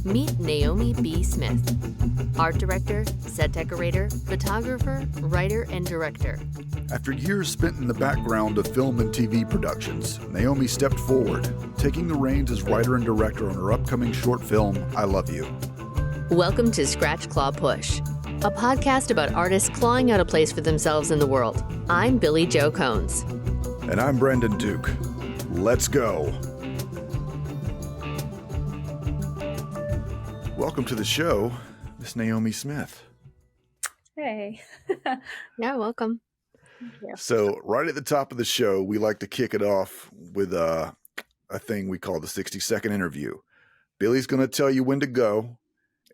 Meet Naomi B. Smith, art director, set decorator, photographer, writer, and director. After years spent in the background of film and TV productions, Naomi stepped forward, taking the reins as writer and director on her upcoming short film, I Love You. Welcome to Scratch, Claw, Push, a podcast about artists clawing out a place for themselves in the world. I'm Billy Joe Cones. And I'm Brendan Duke. Let's go. Welcome to the show, Miss Naomi Smith. Hey. Yeah, welcome. Yeah. So right at the top of the show, we like to kick it off with a thing we call the 60-second interview. Billy's going to tell you when to go,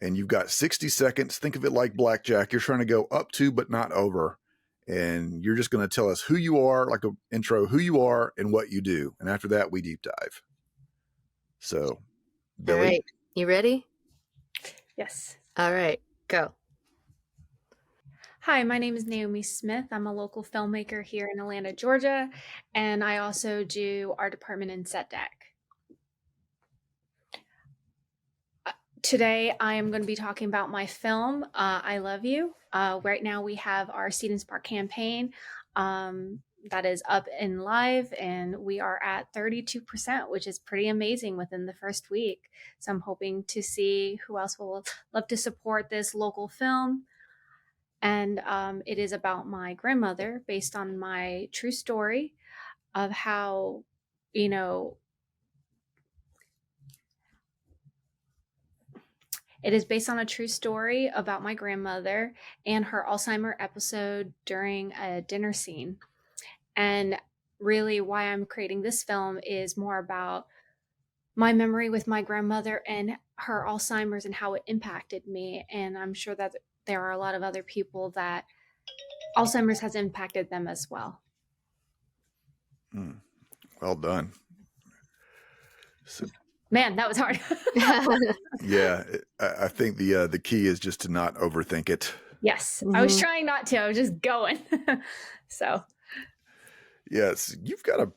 and you've got 60 seconds. Think of it like blackjack. You're trying to go up to but not over, and you're just going to tell us who you are, like an intro, who you are and what you do. And after that, we deep dive. So, Billy. All right. You ready? Yes. All right, go. Hi, my name is Naomi Smith. I'm a local filmmaker here in Atlanta, Georgia, and I also do art department and set deck. Today, I am going to be talking about my film, I Love You. Right now, we have our Seed and Spark campaign that is up and live, and we are at 32%, which is pretty amazing within the first week. So I'm hoping to see who else will love to support this local film. And it is about my grandmother, based on my true story of how, it is based on a true story about my grandmother and her Alzheimer episode during a dinner scene. And really why I'm creating this film is more about my memory with my grandmother and her Alzheimer's and how it impacted me. And I'm sure that there are a lot of other people that Alzheimer's has impacted them as well. Well done. So, man, that was hard. Yeah, I think the key is just to not overthink it. Yes, I was trying not to. I was just going. So. Yes, you've got to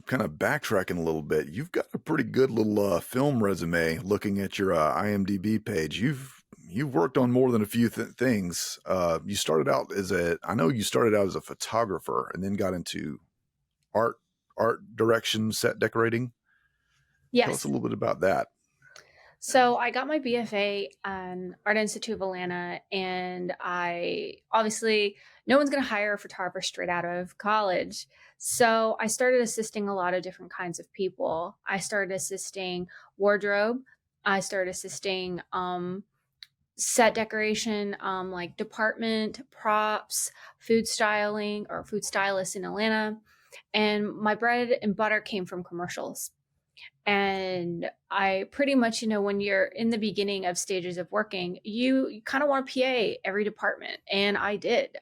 kind of backtracking a little bit. You've got a pretty good little film resume. Looking at your IMDb page, you've worked on more than a few things. You started out as a photographer, and then got into art direction, set decorating. Yes. Tell us a little bit about that. So I got my BFA on Art Institute of Atlanta, and no one's going to hire a photographer straight out of college. So I started assisting a lot of different kinds of people. I started assisting wardrobe. I started assisting set decoration, like department, props, food styling, or food stylists in Atlanta. And my bread and butter came from commercials. And I pretty much, when you're in the beginning of stages of working, you kind of want to PA every department. And I did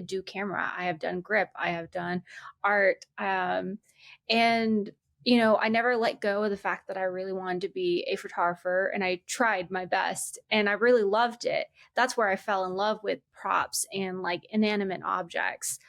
do camera. I have done grip. I have done art. And, I never let go of the fact that I really wanted to be a photographer, and I tried my best and I really loved it. That's where I fell in love with props and like inanimate objects,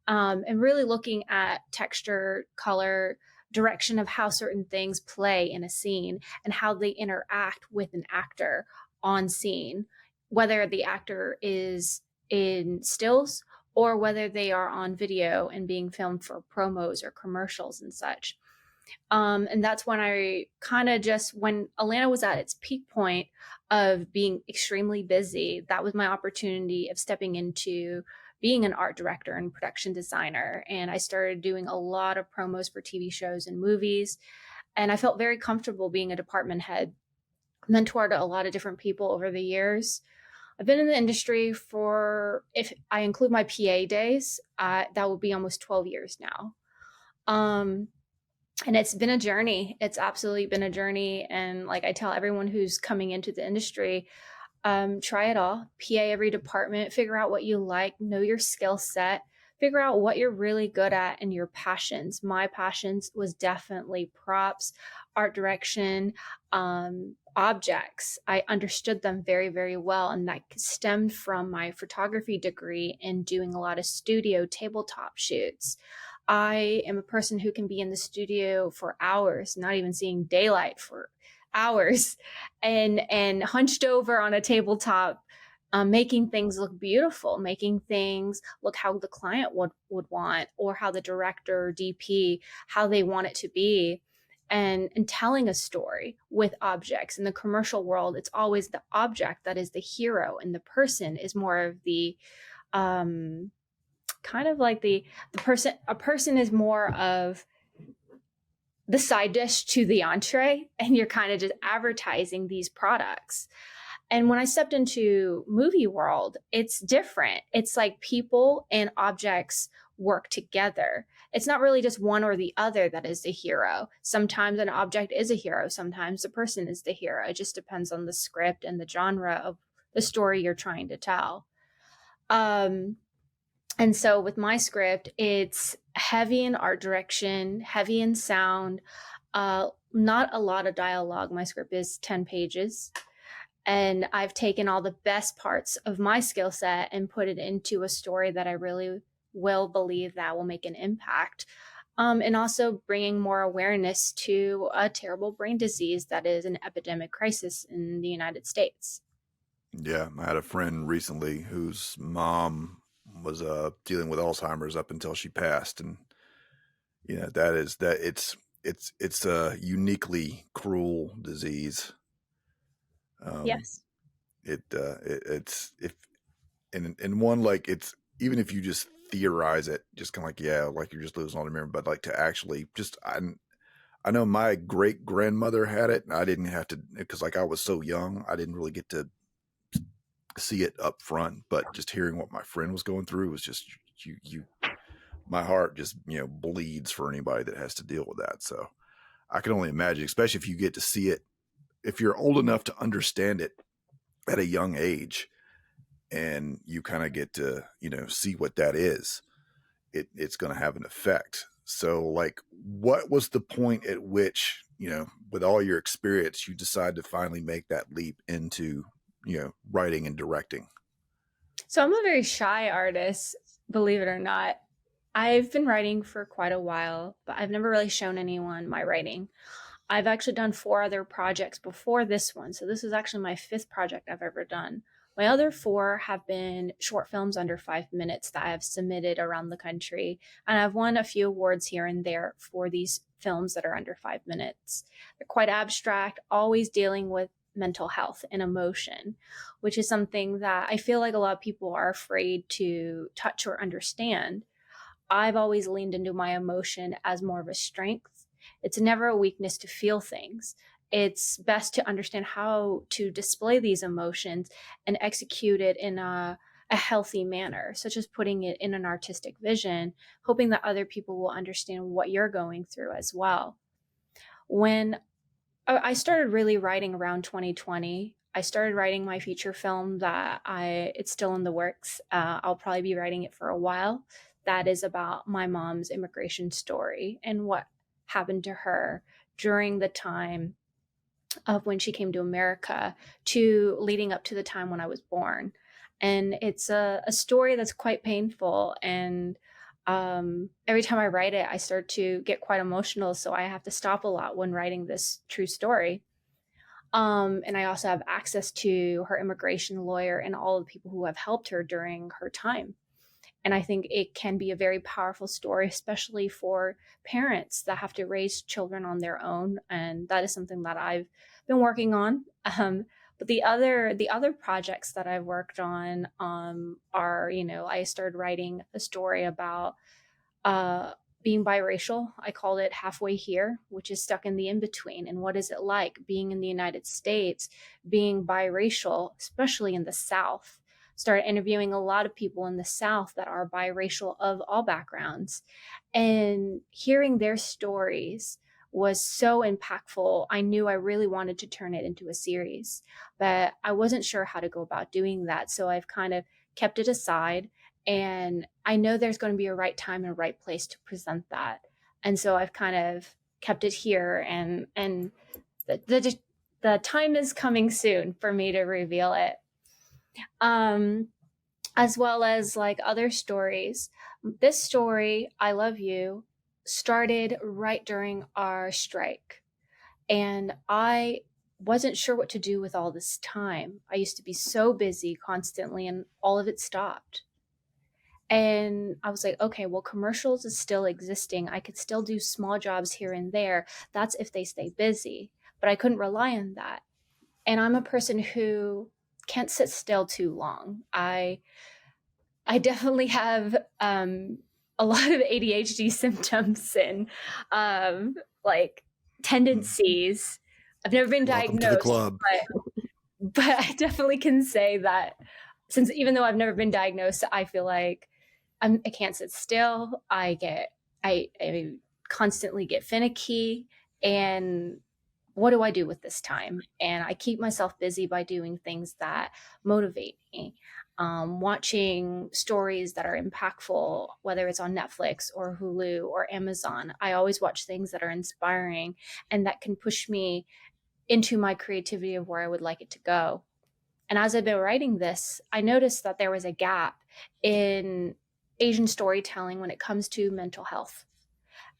and really looking at texture, color, direction of how certain things play in a scene and how they interact with an actor on scene, whether the actor is in stills or whether they are on video and being filmed for promos or commercials and such. And that's when I when Atlanta was at its peak point of being extremely busy, that was my opportunity of stepping into being an art director and production designer. And I started doing a lot of promos for TV shows and movies. And I felt very comfortable being a department head, mentored a lot of different people over the years. I've been in the industry for, if I include my PA days, that would be almost 12 years now. And it's been a journey. It's absolutely been a journey. And like I tell everyone who's coming into the industry, try it all, PA every department, figure out what you like, know your skill set, figure out what you're really good at and your passions. My passions was definitely props, art direction, objects. I understood them very, very well. And that stemmed from my photography degree and doing a lot of studio tabletop shoots. I am a person who can be in the studio for hours, not even seeing daylight for hours and hunched over on a tabletop, making things look beautiful, making things look how the client would want, or how the director or DP, how they want it to be. And telling a story with objects. In the commercial world, it's always the object that is the hero, and the person is more of the kind of like the person. A person is more of the side dish to the entree, and you're kind of just advertising these products. And when I stepped into movie world, it's different. It's like people and objects work together. It's not really just one or the other that is the hero. Sometimes an object is a hero. Sometimes the person is the hero. It just depends on the script and the genre of the story you're trying to tell. And so with my script, it's heavy in art direction, heavy in sound, not a lot of dialogue. My script is 10 pages. And I've taken all the best parts of my skill set and put it into a story that I really will believe that will make an impact. And also bringing more awareness to a terrible brain disease that is an epidemic crisis in the United States. Yeah, I had a friend recently whose mom was dealing with Alzheimer's up until she passed, and it's a uniquely cruel disease. Yes. It's if and one, like, it's, even if you just theorize it, just kind of like, yeah, like you're just losing all the memory, but like to actually just, I know my great grandmother had it, and I didn't have to, because like I was so young, I didn't really get to see it up front, but just hearing what my friend was going through was just, you my heart just bleeds for anybody that has to deal with that. So I can only imagine, especially if you get to see it, if you're old enough to understand it at a young age, and you kind of get to see what that is, it's going to have an effect. So like, what was the point at which, with all your experience, you decide to finally make that leap into writing and directing? So I'm a very shy artist, believe it or not. I've been writing for quite a while, but I've never really shown anyone my writing. I've actually done 4 other projects before this one. So this is actually my 5th project I've ever done. My other 4 have been short films under 5 minutes that I have submitted around the country. And I've won a few awards here and there for these films that are under 5 minutes. They're quite abstract, always dealing with mental health and emotion, which is something that I feel like a lot of people are afraid to touch or understand. I've always leaned into my emotion as more of a strength. It's never a weakness to feel things. It's best to understand how to display these emotions and execute it in a healthy manner, such as putting it in an artistic vision, hoping that other people will understand what you're going through as well. When I started really writing around 2020, I started writing my feature film that it's still in the works. I'll probably be writing it for a while. That is about my mom's immigration story and what happened to her during the time of when she came to America to leading up to the time when I was born. And it's a story that's quite painful. And every time I write it, I start to get quite emotional. So I have to stop a lot when writing this true story. And I also have access to her immigration lawyer and all the people who have helped her during her time. And I think it can be a very powerful story, especially for parents that have to raise children on their own. And that is something that I've been working on. But the other projects that I've worked on are, I started writing a story about being biracial. I called it Halfway Here, which is stuck in the in-between. And what is it like being in the United States, being biracial, especially in the South? Started interviewing a lot of people in the South that are biracial of all backgrounds. And hearing their stories was so impactful. I knew I really wanted to turn it into a series, but I wasn't sure how to go about doing that. So I've kind of kept it aside. And I know there's going to be a right time and right place to present that. And so I've kind of kept it here. And the time is coming soon for me to reveal it. As well as like other stories. This story, I Love You, started right during our strike. And I wasn't sure what to do with all this time. I used to be so busy constantly, and all of it stopped. And I was like, okay, well, commercials is still existing. I could still do small jobs here and there. That's if they stay busy. But I couldn't rely on that. And I'm a person who can't sit still too long. I definitely have a lot of ADHD symptoms and like tendencies. I've never been Welcome to the diagnosed, club. but I definitely can say that since even though I've never been diagnosed, I feel like I can't sit still. I constantly get finicky, and what do I do with this time? And I keep myself busy by doing things that motivate me. Watching stories that are impactful, whether it's on Netflix or Hulu or Amazon. I always watch things that are inspiring and that can push me into my creativity of where I would like it to go. And as I've been writing this, I noticed that there was a gap in Asian storytelling when it comes to mental health.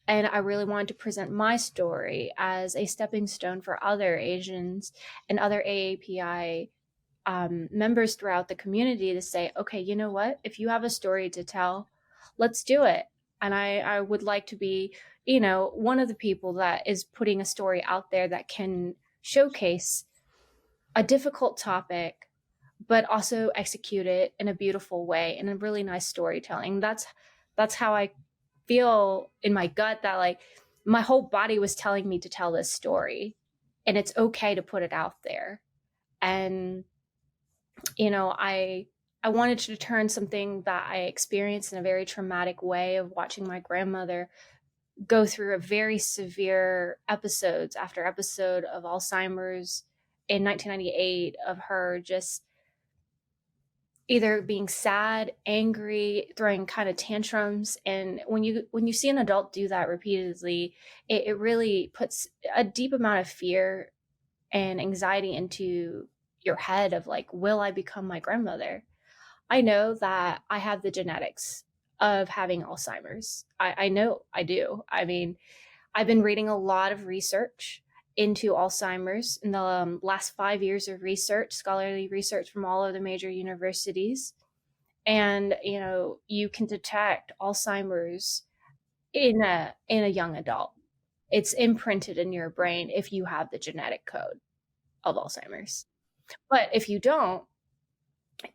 And I really wanted to present my story as a stepping stone for other Asians and other AAPI members throughout the community to say, okay, you know what? If you have a story to tell, let's do it. And I would like to be, one of the people that is putting a story out there that can showcase a difficult topic, but also execute it in a beautiful way and a really nice storytelling. That's how I feel in my gut, that like my whole body was telling me to tell this story, and it's okay to put it out there. And I wanted to turn something that I experienced in a very traumatic way of watching my grandmother go through a very severe episodes after episode of Alzheimer's in 1998, of her just either being sad, angry, throwing kind of tantrums. And when you see an adult do that repeatedly, it really puts a deep amount of fear and anxiety into your head of like, will I become my grandmother? I know that I have the genetics of having Alzheimer's. I know I do. I mean, I've been reading a lot of research into Alzheimer's in the last 5 years of research, scholarly research from all of the major universities. And, you can detect Alzheimer's in a young adult. It's imprinted in your brain if you have the genetic code of Alzheimer's. But if you don't,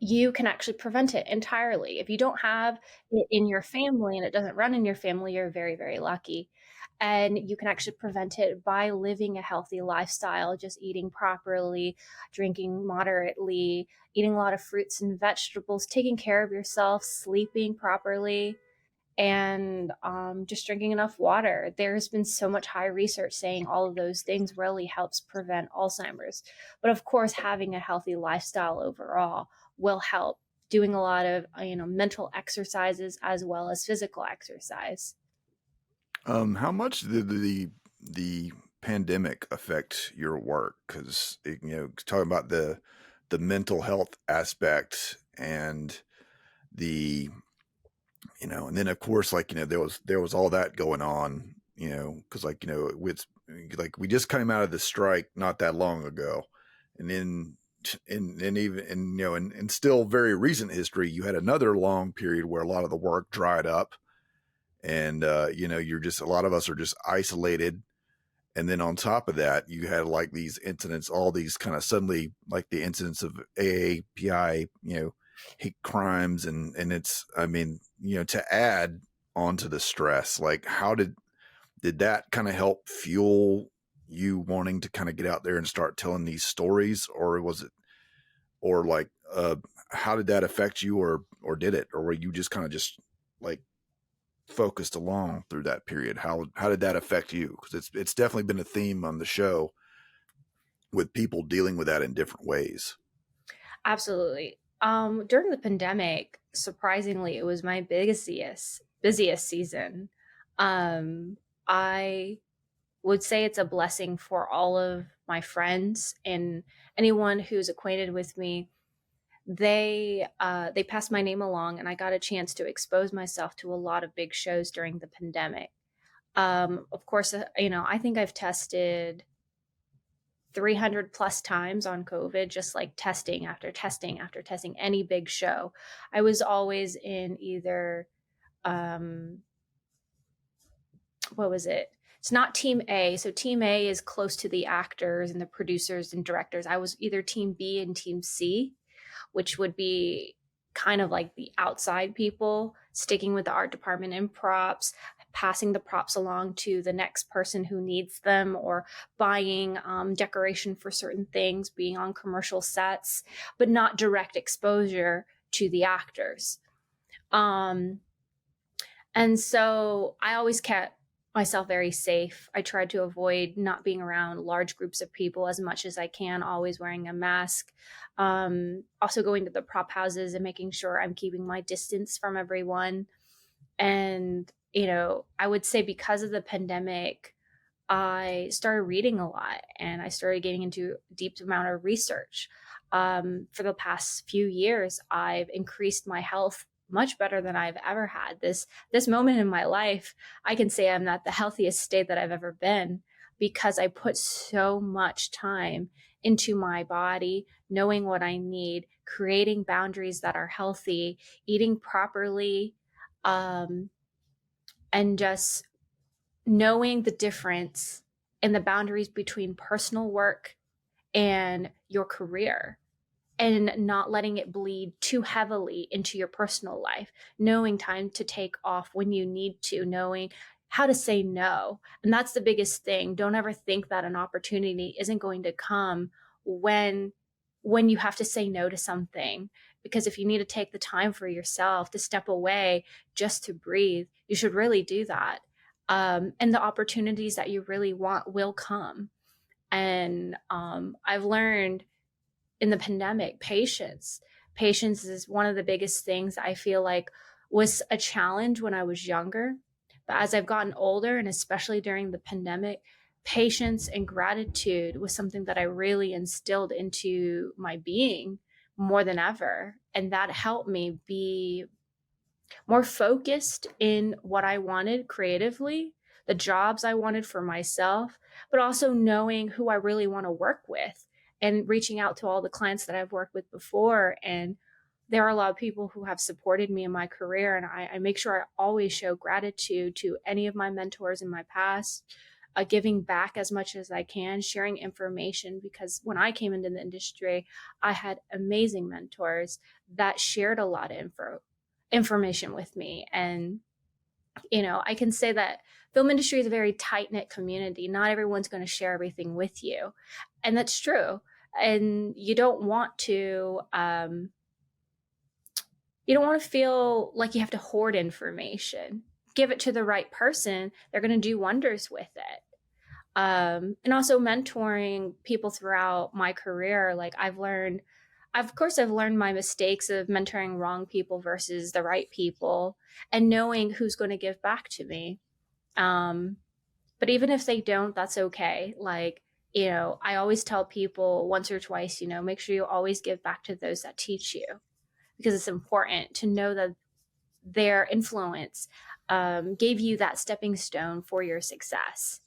you can actually prevent it entirely. If you don't have it in your family and it doesn't run in your family, you're very, very lucky. And you can actually prevent it by living a healthy lifestyle, just eating properly, drinking moderately, eating a lot of fruits and vegetables, taking care of yourself, sleeping properly, and just drinking enough water. There's been so much high research saying all of those things really helps prevent Alzheimer's. But of course, having a healthy lifestyle overall will help. Doing a lot of mental exercises as well as physical exercise. How much did the pandemic affect your work? Because talking about the mental health aspect and the and then of course there was all that going on, because with like we just came out of the strike not that long ago, and then and even in still very recent history, you had another long period where a lot of the work dried up, and you're just, a lot of us are just isolated. And then on top of that, you had like these incidents, all these kind of suddenly, like the incidents of AAPI, hate crimes, and it's, I mean, to add onto the stress, like how did that kind of help fuel you wanting to kind of get out there and start telling these stories? Or was it, or like how did that affect you, or did it, or were you just kind of just like focused along through that period? How did that affect you? Because it's definitely been a theme on the show with people dealing with that in different ways. Absolutely. During the pandemic, surprisingly, it was my busiest season. I would say it's a blessing for all of my friends and anyone who's acquainted with me. They passed my name along, and I got a chance to expose myself to a lot of big shows during the pandemic. Of course, I think I've tested 300 plus times on COVID, just like testing after testing after testing, any big show. I was always in either, what was it? It's not team A. So team A is close to the actors and the producers and directors. I was either team B and team C, which would be kind of like the outside people, sticking with the art department and props, passing the props along to the next person who needs them, or buying decoration for certain things, being on commercial sets, but not direct exposure to the actors. And so I always kept myself very safe. I tried to avoid not being around large groups of people as much as I can, always wearing a mask. Also going to the prop houses and making sure I'm keeping my distance from everyone. And, I would say because of the pandemic, I started reading a lot and I started getting into a deep amount of research. For the past few years, I've increased my health much better than I've ever had. This moment in my life, I can say I'm at the healthiest state that I've ever been, because I put so much time into my body, knowing what I need, creating boundaries that are healthy, eating properly, and just knowing the difference in the boundaries between personal work and your career, and not letting it bleed too heavily into your personal life, knowing time to take off when you need to, knowing how to say no. And that's the biggest thing. Don't ever think that an opportunity isn't going to come when you have to say no to something. Because if you need to take the time for yourself to step away just to breathe, you should really do that. And the opportunities that you really want will come. And I've learned in the pandemic, patience is one of the biggest things I feel like was a challenge when I was younger. But as I've gotten older, and especially during the pandemic, patience and gratitude was something that I really instilled into my being more than ever. And that helped me be more focused in what I wanted creatively, the jobs I wanted for myself, but also knowing who I really want to work with and reaching out to all the clients that I've worked with before. And there are a lot of people who have supported me in my career. And I make sure I always show gratitude to any of my mentors in my past, giving back as much as I can, sharing information, because when I came into the industry, I had amazing mentors that shared a lot of information with me. And, I can say that film industry is a very tight-knit community. Not everyone's going to share everything with you. And that's true. And you don't want to feel like you have to hoard information. Give it to the right person. They're going to do wonders with it. And also mentoring people throughout my career. Like I've learned my mistakes of mentoring wrong people versus the right people, and knowing who's going to give back to me. But even if they don't, that's okay. Like, I always tell people once or twice, make sure you always give back to those that teach you, because it's important to know that their influence gave you that stepping stone for your success.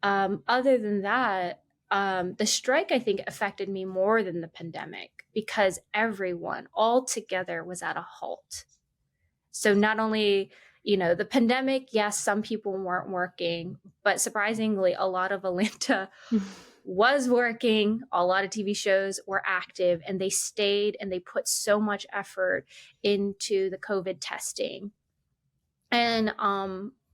Other than that, the strike, I think, affected me more than the pandemic, because everyone all together was at a halt. So not only, the pandemic, yes, some people weren't working, but surprisingly, a lot of Atlanta was working. A lot of TV shows were active, and they stayed and they put so much effort into the COVID testing. And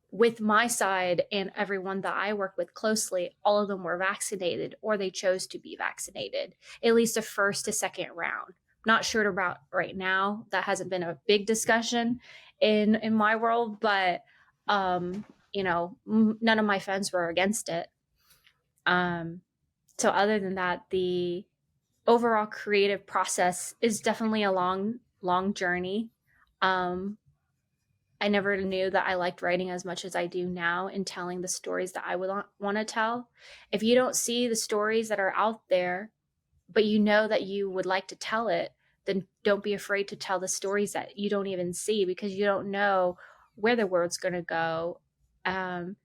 with my side and everyone that I work with closely, all of them were vaccinated, or they chose to be vaccinated, at least the first to second round. Not sure about right now. That hasn't been a big discussion in my world, but none of my friends were against it. So other than that, the overall creative process is definitely a long journey. I never knew that I liked writing as much as I do now, and telling the stories that I would want to tell. If you don't see the stories that are out there, but that you would like to tell it, then don't be afraid to tell the stories that you don't even see, because you don't know where the world's going to go. And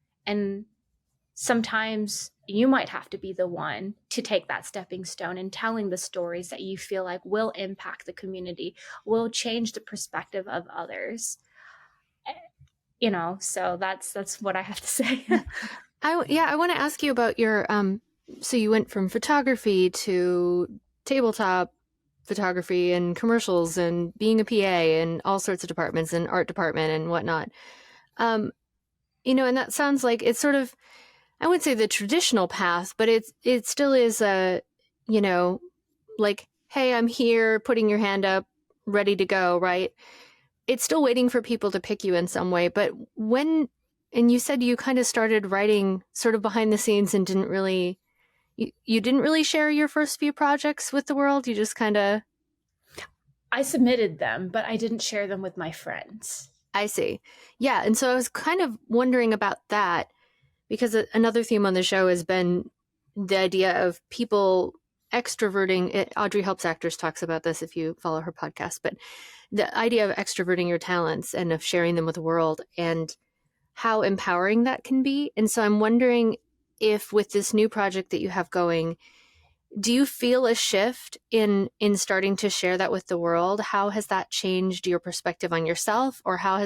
sometimes you might have to be the one to take that stepping stone and telling the stories that you feel like will impact the community, will change the perspective of others. So that's what I have to say. I want to ask you about your so you went from photography to tabletop photography and commercials and being a PA and all sorts of departments and art department and whatnot. And that sounds like it's sort of, I wouldn't say the traditional path, but it still is like, hey, I'm here, putting your hand up, ready to go, right? It's still waiting for people to pick you in some way. But and you said you kind of started writing sort of behind the scenes and you didn't really share your first few projects with the world. You just kind of... I submitted them, but I didn't share them with my friends. I see. Yeah. And so I was kind of wondering about that, because another theme on the show has been the idea of people extroverting. Audrey Helps Actors talks about this if you follow her podcast, but the idea of extroverting your talents and of sharing them with the world and how empowering that can be. And so I'm wondering if with this new project that you have going, do you feel a shift in starting to share that with the world? How has that changed your perspective on yourself? Or how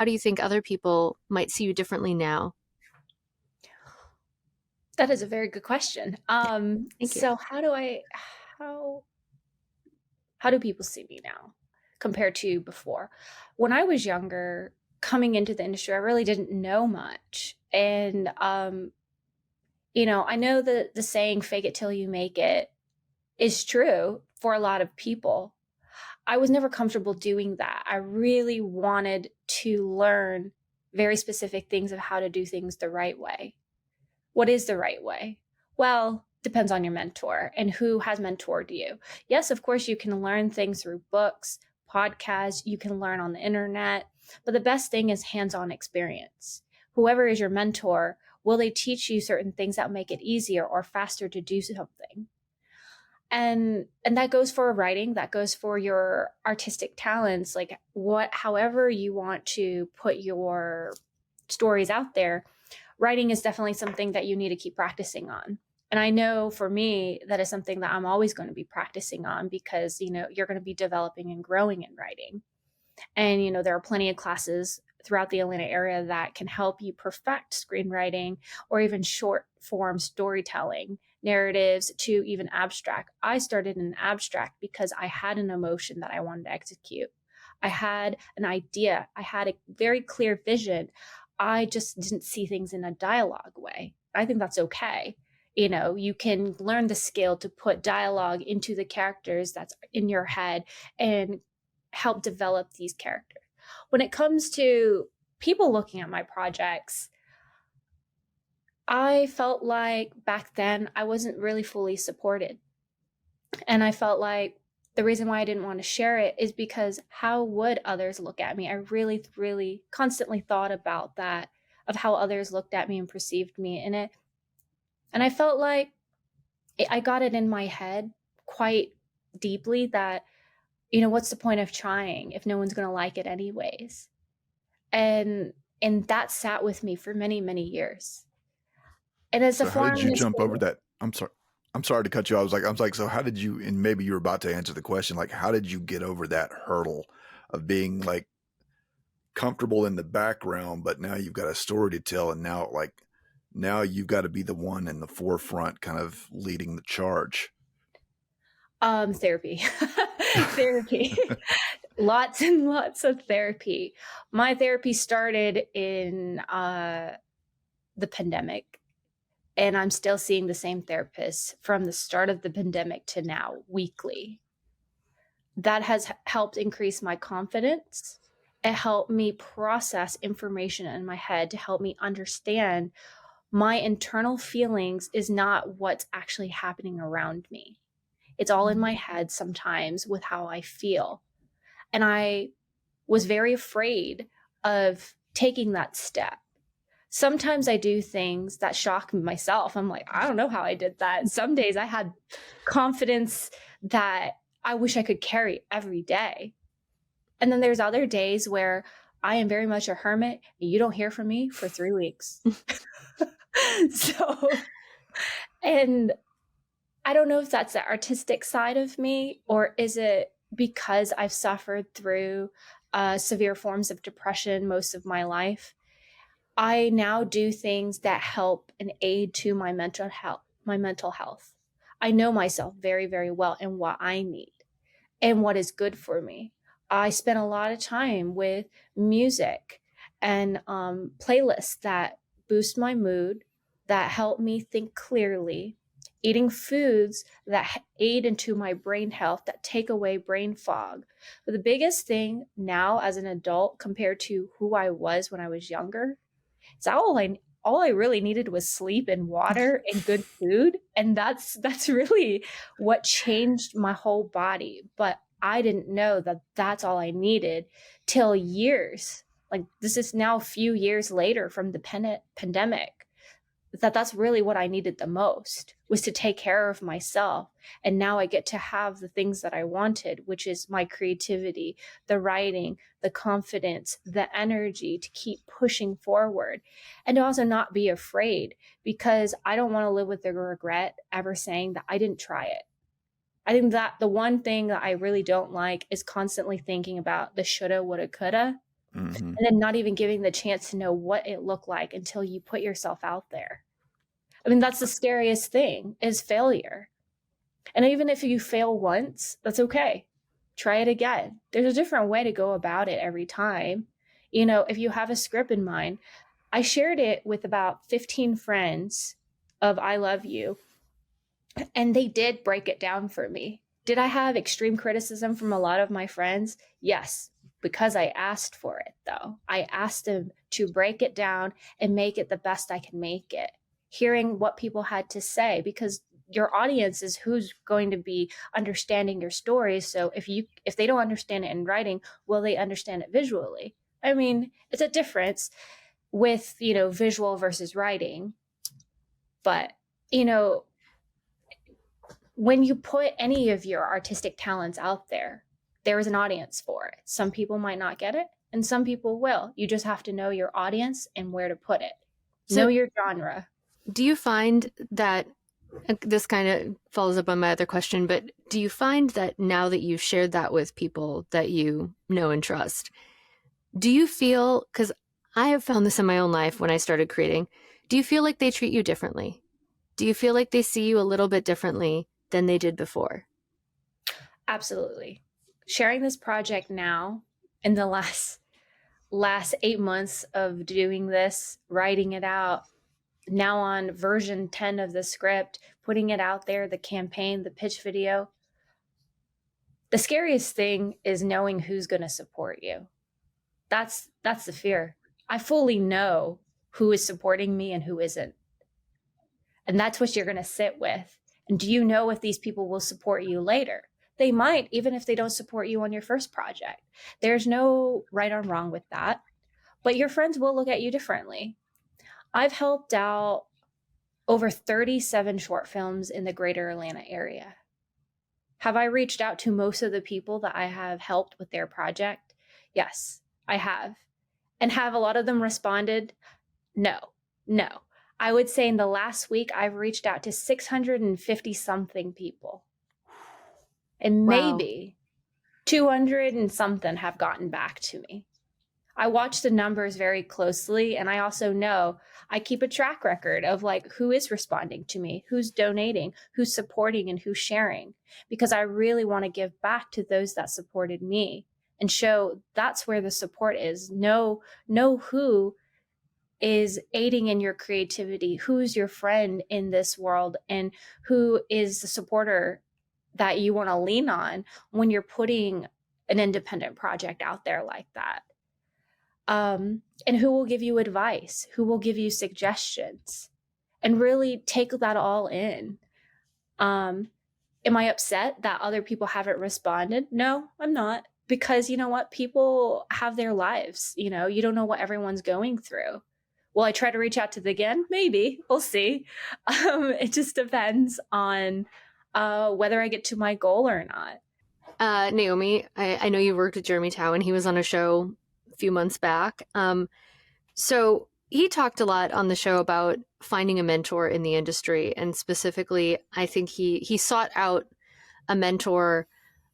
do you think other people might see you differently now? That is a very good question. Thank you. So how do people see me now compared to before? When I was younger, coming into the industry, I really didn't know much. And, I know that the saying, fake it till you make it, is true for a lot of people. I was never comfortable doing that. I really wanted to learn very specific things of how to do things the right way. What is the right way? Well, depends on your mentor and who has mentored you. Yes, of course, you can learn things through books, podcasts, you can learn on the internet, but the best thing is hands-on experience. Whoever is your mentor, will they teach you certain things that make it easier or faster to do something? And that goes for writing, that goes for your artistic talents, like however you want to put your stories out there. Writing is definitely something that you need to keep practicing on. And I know for me, that is something that I'm always going to be practicing on because, you're going to be developing and growing in writing. And, there are plenty of classes throughout the Atlanta area that can help you perfect screenwriting or even short form storytelling, narratives to even abstract. I started in abstract because I had an emotion that I wanted to execute. I had an idea. I had a very clear vision. I just didn't see things in a dialogue way. I think that's okay. You can learn the skill to put dialogue into the characters that's in your head and help develop these characters. When it comes to people looking at my projects, I felt like back then I wasn't really fully supported. And I felt like the reason why I didn't want to share it is because how would others look at me? I really, really constantly thought about that, of how others looked at me and perceived me in it. And I felt like I got it in my head quite deeply that, what's the point of trying if no one's going to like it anyways? And that sat with me for many, many years. And as how did you jump over that? I'm sorry to cut you off. I was like, so how did you, and maybe you were about to answer the question, like, how did you get over that hurdle of being like comfortable in the background, but now you've got a story to tell. And now you've got to be the one in the forefront, kind of leading the charge. Therapy, therapy, lots and lots of therapy. My therapy started in the pandemic. And I'm still seeing the same therapist from the start of the pandemic to now, weekly. That has helped increase my confidence. It helped me process information in my head to help me understand my internal feelings is not what's actually happening around me. It's all in my head sometimes with how I feel. And I was very afraid of taking that step. Sometimes I do things that shock myself. I'm like, I don't know how I did that. Some days I had confidence that I wish I could carry every day. And then there's other days where I am very much a hermit and you don't hear from me for 3 weeks. So, and I don't know if that's the artistic side of me, or is it because I've suffered through severe forms of depression most of my life. I now do things that help and aid to my mental health. My mental health. I know myself very, very well and what I need and what is good for me. I spend a lot of time with music and playlists that boost my mood, that help me think clearly, eating foods that aid into my brain health, that take away brain fog. But the biggest thing now as an adult compared to who I was when I was younger is all I really needed was sleep and water and good food. And that's really what changed my whole body. But I didn't know that that's all I needed till years. Like this is now a few years later from the pandemic that's really what I needed the most was to take care of myself. And now I get to have the things that I wanted, which is my creativity, the writing, the confidence, the energy to keep pushing forward and to also not be afraid because I don't want to live with the regret ever saying that I didn't try it. I think that the one thing that I really don't like is constantly thinking about the shoulda, woulda, coulda, and then not even giving the chance to know what it looked like until you put yourself out there. I mean, that's the scariest thing is failure. And even if you fail once, that's okay. Try it again. There's a different way to go about it every time. You know, if you have a script in mind, I shared it with about 15 friends of I Love You, and they did break it down for me. Did I have extreme criticism from a lot of my friends? Yes, because I asked for it, though. I asked them to break it down and make it the best I can make it. Hearing what people had to say, because your audience is who's going to be understanding your stories. So if they don't understand it in writing, will they understand it visually? I mean, it's a difference with, visual versus writing. But, when you put any of your artistic talents out there, there is an audience for it. Some people might not get it and some people will. You just have to know your audience and where to put it. Know your genre. Do you find that this kind of follows up on my other question, but do you find that now that you've shared that with people that you know and trust, do you feel, because I have found this in my own life when I started creating, do you feel like they treat you differently? Do you feel like they see you a little bit differently than they did before? Absolutely. Sharing this project now in the last 8 months of doing this, writing it out, now on version 10 of the script, putting it out there, the campaign, the pitch video. The scariest thing is knowing who's going to support you. That's the fear. I fully know who is supporting me and who isn't. And that's what you're going to sit with. And do you know if these people will support you later? They might, even if they don't support you on your first project. There's no right or wrong with that. But your friends will look at you differently. I've helped out over 37 short films in the greater Atlanta area. Have I reached out to most of the people that I have helped with their project? Yes, I have. And have a lot of them responded? No. I would say in the last week, I've reached out to 650 something people. And maybe 200 and something have gotten back to me. I watch the numbers very closely. And I also know I keep a track record of who is responding to me, who's donating, who's supporting, and who's sharing, because I really want to give back to those that supported me and show that's where the support is. Know who is aiding in your creativity, who's your friend in this world, and who is the supporter that you want to lean on when you're putting an independent project out there like that. And who will give you advice, who will give you suggestions, and really take that all in. Am I upset that other people haven't responded? No, I'm not. Because you know what? People have their lives. You don't know what everyone's going through. Will I try to reach out to them again? Maybe. We'll see. It just depends on whether I get to my goal or not. Naomi, I know you worked with Jeremy Tao and he was on a show a few months back. So he talked a lot on the show about finding a mentor in the industry, and specifically, I think he sought out a mentor,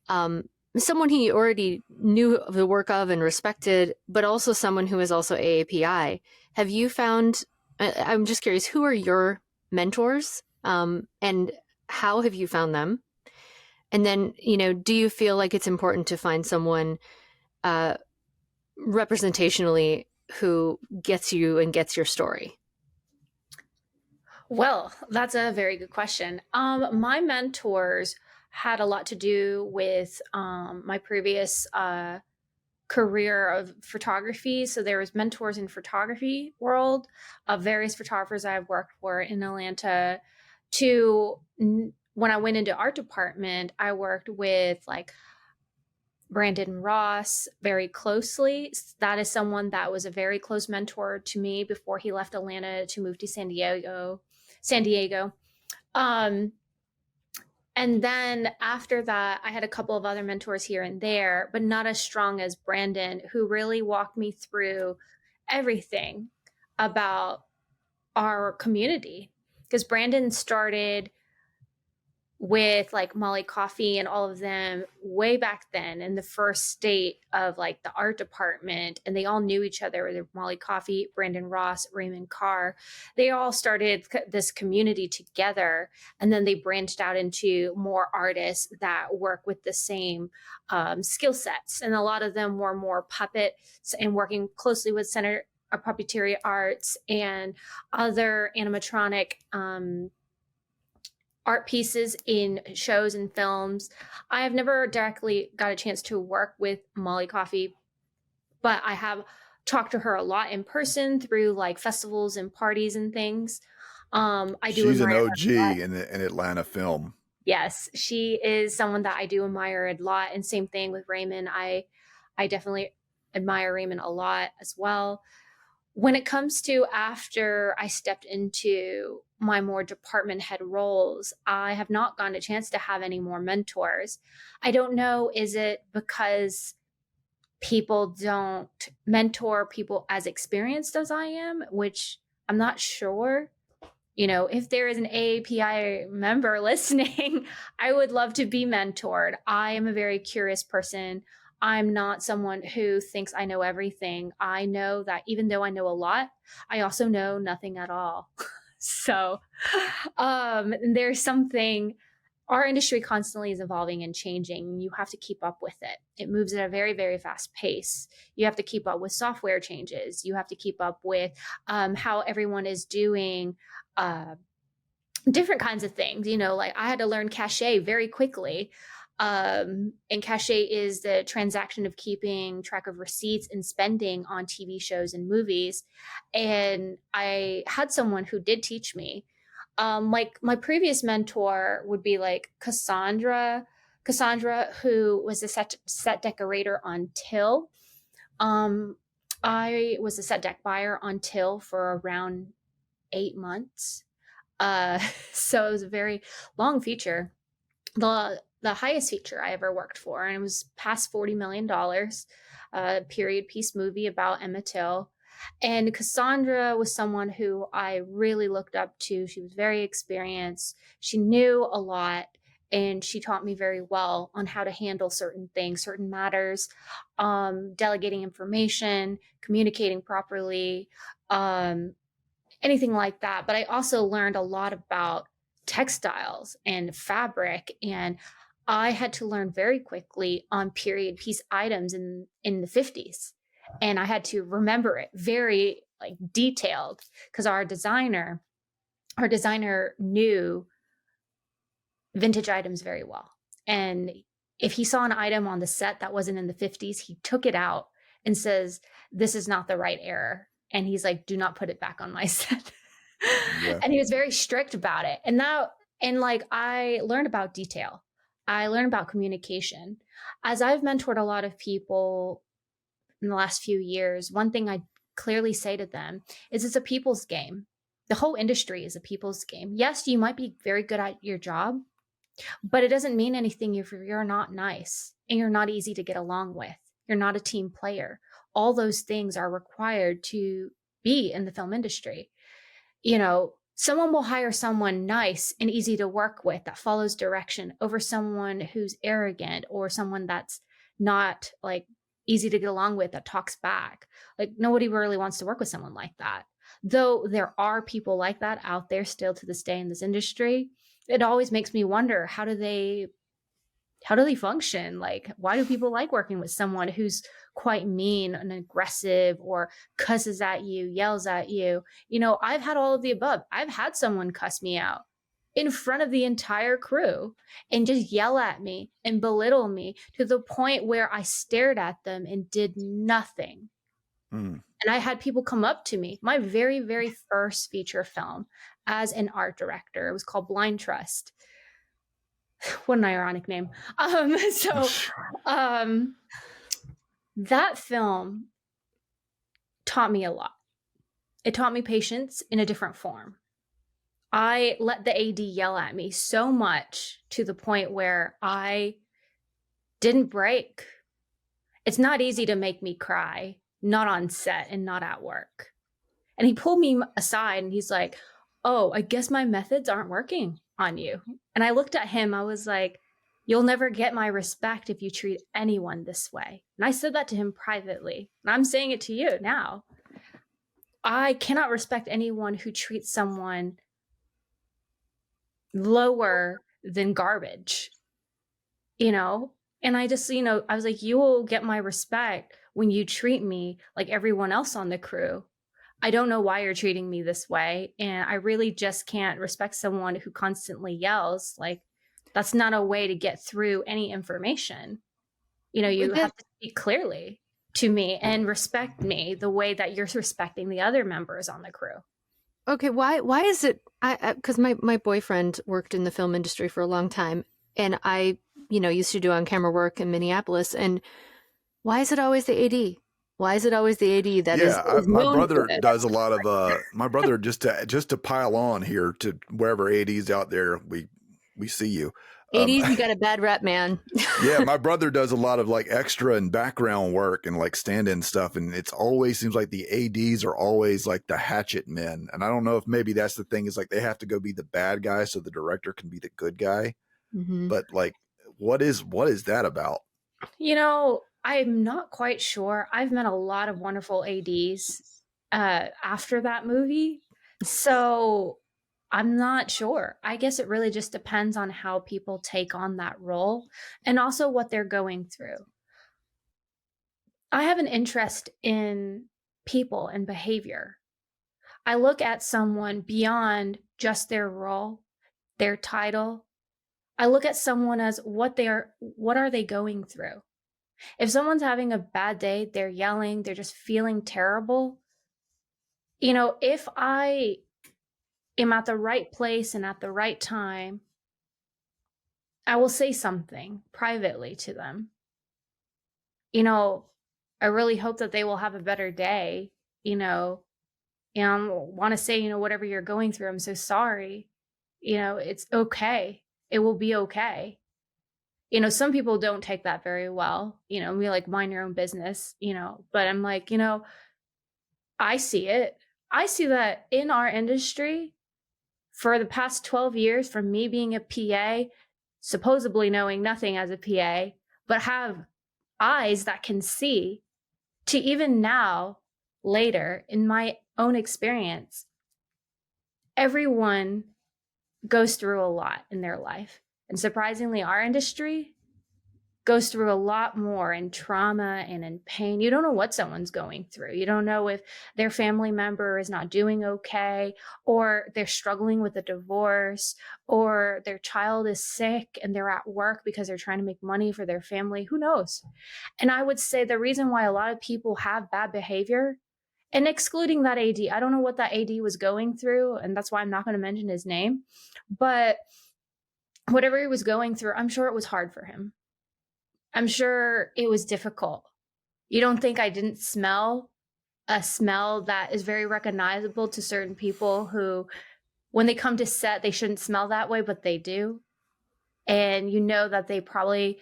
um, someone he already knew the work of and respected, but also someone who is also AAPI. Have you found? I'm just curious, who are your mentors, and how have you found them? And then, do you feel like it's important to find someone uh, representationally who gets you and gets your story? Well, that's a very good question. My mentors had a lot to do with my previous career of photography. So there was mentors in photography world of various photographers I've worked for in Atlanta. To when I went into art department, I worked with like Brandon Ross very closely. That is someone that was a very close mentor to me before he left Atlanta to move to San Diego. San Diego. Um, and then after that, I had a couple of other mentors here and there, but not as strong as Brandon, who really walked me through everything about our community. Because Brandon started with like Molly Coffee and all of them way back then in the first state of like the art department, and they all knew each other. Molly Coffee, Brandon Ross, Raymond Carr, they all started this community together, and then they branched out into more artists that work with the same skill sets, and a lot of them were more puppets and working closely with Center of Puppeteering Arts and other animatronic art pieces in shows and films. I have never directly got a chance to work with Molly Coffee, but I have talked to her a lot in person through like festivals and parties and things. I do She's an admire OG her a lot. in Atlanta film. Yes, she is someone that I do admire a lot. And same thing with Raymond. I definitely admire Raymond a lot as well. When it comes to after I stepped into my more department head roles, I have not gotten a chance to have any more mentors. I don't know, is it because people don't mentor people as experienced as I am, which I'm not sure. If there is an AAPI member listening, I would love to be mentored. I am a very curious person. I'm not someone who thinks I know everything. I know that even though I know a lot, I also know nothing at all. So there's something, our industry constantly is evolving and changing. You have to keep up with it. It moves at a very, very fast pace. You have to keep up with software changes. You have to keep up with how everyone is doing different kinds of things. Like I had to learn cachet very quickly. And cachet is the transaction of keeping track of receipts and spending on TV shows and movies. And I had someone who did teach me. Like my previous mentor would be like Cassandra, who was a set decorator on Till. I was a set deck buyer on Till for around 8 months. So it was a very long feature. The highest feature I ever worked for, and it was past $40 million, a period piece movie about Emma Till. And Cassandra was someone who I really looked up to. She was very experienced. She knew a lot, and she taught me very well on how to handle certain things, certain matters, delegating information, communicating properly, anything like that. But I also learned a lot about textiles and fabric, and I had to learn very quickly on period piece items in the 50s, and I had to remember it very like detailed because our designer knew vintage items very well. And if he saw an item on the set that wasn't in the 50s, he took it out and says, "This is not the right error." And he's like, "Do not put it back on my set." Yeah. And he was very strict about it. And like I learned about detail. I learned about communication. As I've mentored a lot of people in the last few years, one thing I clearly say to them is it's a people's game. The whole industry is a people's game. Yes, you might be very good at your job, but it doesn't mean anything if you're not nice and you're not easy to get along with. You're not a team player. All those things are required to be in the film industry. Someone will hire someone nice and easy to work with that follows direction over someone who's arrogant or someone that's not like easy to get along with that talks back. Like nobody really wants to work with someone like that. Though there are people like that out there still to this day in this industry, it always makes me wonder, how do they function? Like, why do people like working with someone who's quite mean and aggressive or cusses at you, yells at you? I've had all of the above. I've had someone cuss me out in front of the entire crew and just yell at me and belittle me to the point where I stared at them and did nothing. And I had people come up to me. My very, very first feature film as an art director, it was called Blind Trust. What an ironic name. That film taught me a lot. It taught me patience in a different form. I let the AD yell at me so much to the point where I didn't break. It's not easy to make me cry, not on set and not at work. And he pulled me aside and he's like, "Oh, I guess my methods aren't working on you." And I looked at him, I was like, "You'll never get my respect if you treat anyone this way." And I said that to him privately. And I'm saying it to you now. I cannot respect anyone who treats someone lower than garbage, And I just, I was like, "You will get my respect when you treat me like everyone else on the crew. I don't know why you're treating me this way. And I really just can't respect someone who constantly yells. Like, that's not a way to get through any information. You have to speak clearly to me and respect me the way that you're respecting the other members on the crew." Okay, why is it? Because my boyfriend worked in the film industry for a long time, and I used to do on camera work in Minneapolis. And why is it always the AD? Why is it always the AD that is my known brother for it? does a lot of my brother, just to pile on here to wherever AD's out there, we see you. ADs, you got a bad rep, man. Yeah, my brother does a lot of like extra and background work and like stand-in stuff, and it's always seems like the ADs are always like the hatchet men. And I don't know if maybe that's the thing, is like they have to go be the bad guy so the director can be the good guy. Mm-hmm. But like, what is that about? I'm not quite sure. I've met a lot of wonderful ADs after that movie. So I'm not sure. I guess it really just depends on how people take on that role and also what they're going through. I have an interest in people and behavior. I look at someone beyond just their role, their title. I look at someone as what are they going through? If someone's having a bad day, they're yelling, they're just feeling terrible. If I am at the right place and at the right time, I will say something privately to them. I really hope that they will have a better day, and want to say, whatever you're going through, I'm so sorry. It's okay. It will be okay. Some people don't take that very well, be like, mind your own business, but I'm like, I see it. I see that in our industry for the past 12 years, from me being a PA, supposedly knowing nothing as a PA, but have eyes that can see, to even now, later, in my own experience, everyone goes through a lot in their life. And surprisingly, our industry goes through a lot more in trauma and in pain. You don't know what someone's going through. You don't know if their family member is not doing okay, or they're struggling with a divorce, or their child is sick and they're at work because they're trying to make money for their family. Who knows? And I would say the reason why a lot of people have bad behavior, and excluding that AD, I don't know what that AD was going through, and that's why I'm not going to mention his name, but whatever he was going through, I'm sure it was hard for him. I'm sure it was difficult. You don't think I didn't smell a smell that is very recognizable to certain people who, when they come to set, they shouldn't smell that way, but they do. And that they probably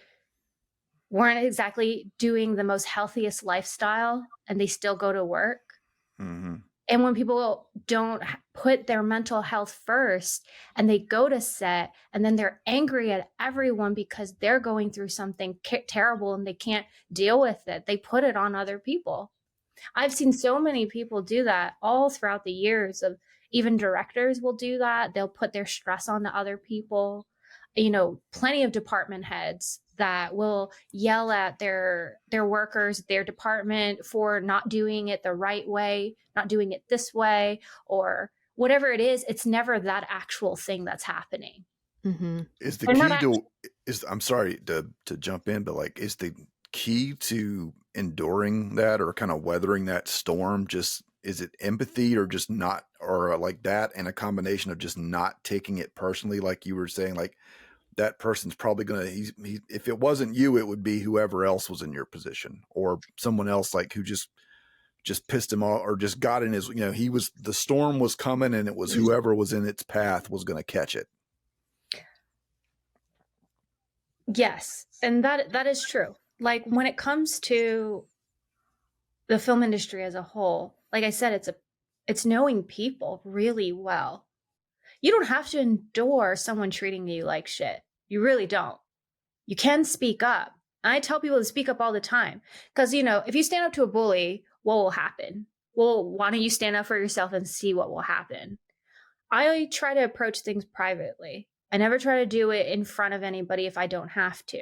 weren't exactly doing the most healthiest lifestyle, and they still go to work. Mm-hmm. And when people don't put their mental health first and they go to set and then they're angry at everyone because they're going through something terrible and they can't deal with it, they put it on other people. I've seen so many people do that all throughout the years. Of even directors will do that. They'll put their stress on the other people. Plenty of department heads that will yell at their workers, their department, for not doing it the right way, not doing it this way, or whatever it is. It's never that actual thing that's happening. Mm-hmm. Is the They're not key actually. to is I'm sorry to jump in, but like, is the key to enduring that or kind of weathering that storm, just is it empathy or just not, or like that, and a combination of just not taking it personally, like you were saying, like that person's probably gonna if it wasn't you, it would be whoever else was in your position or someone else, like who just pissed him off or just got in his, he was, the storm was coming and it was whoever was in its path was going to catch it. Yes, and that is true. Like when it comes to the film industry as a whole, like I said, it's knowing people really well. You don't have to endure someone treating you like shit. You really don't. You can speak up. I tell people to speak up all the time because, if you stand up to a bully, what will happen? Well, why don't you stand up for yourself and see what will happen? I try to approach things privately. I never try to do it in front of anybody if I don't have to.